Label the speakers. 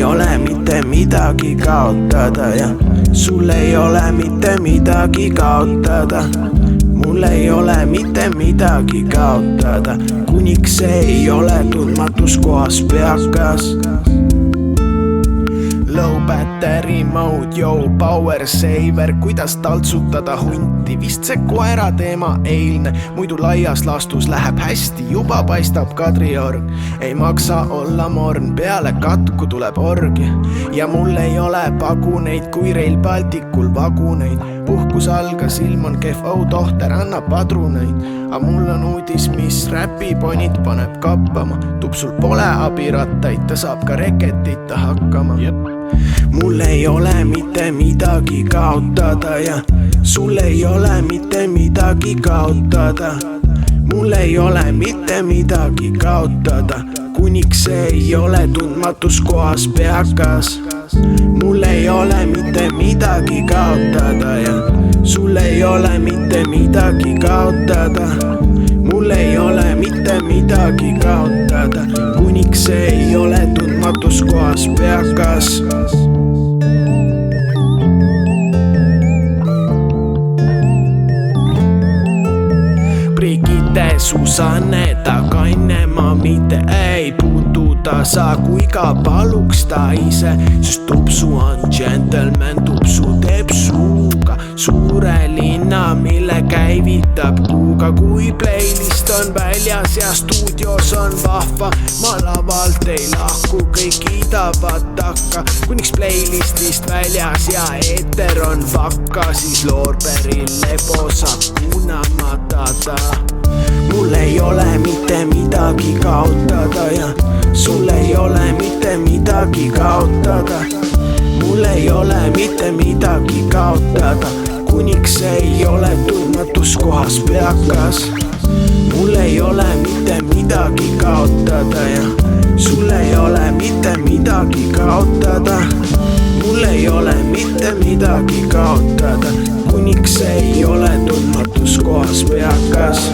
Speaker 1: ei ole mitte midagi kaotada ja sul ei ole mitte midagi kaotada. Mul ei ole mitte midagi kaotada, kuniks see ei ole tundmatus kohas peakas. Low battery mode, yo power saver, kuidas taltsutada hunti, vist see koera teema eilne, muidu laias laastus läheb hästi, juba paistab Kadriorg. Ei maksa olla morn, peale katku tuleb orgia ja mul ei ole paguneid, kui Rail Balticul vaguneid. Puhkus algas, ilm on kehv, tohter annab padruneid, a mul on uudis, mis räpiponid paneb kappama. Tupsul pole abirattaid, ta saab ka reketita hakkama. Mul ei ole mitte midagi kaotada ja sul ei ole mitte midagi kaotada. Mul ei ole mitte midagi kaotada, kuniks see ei ole tundmatus kohas peakas. Mul ei ole mitte midagi kaotada ja sul ei ole mitte midagi kaotada. Mul ei ole mitte midagi kaotada, kuniks see ei ole tundmatus kohas peakas. Brigitte, Susanne, ta kaine ma mitte ei puutuda saa, kui ka paluks ta ise, sest tupsu on gentleman, tupsu teeb suuga suure linna, mille käivitab kuuga. Kui playlist on väljas ja stuudios on vahva, ma lavalt ei lahku, kõik kiidavad takka, kuniks playlistist väljas ja eeter on vakka, siis loorberil lebo saab kunamatata. Mul ei ole mitte midagi kaotada ja sul ei ole mitte midagi kaotada. Mul ei ole mitte midagi kaotada, kuniks see ei ole tundmatus kohas peakas. Mul ei ole mitte midagi kaotada ja sul ei ole mitte midagi kaotada. Mul ei ole mitte midagi kaotada, kuniks see ei ole tundmatus kohas peakas.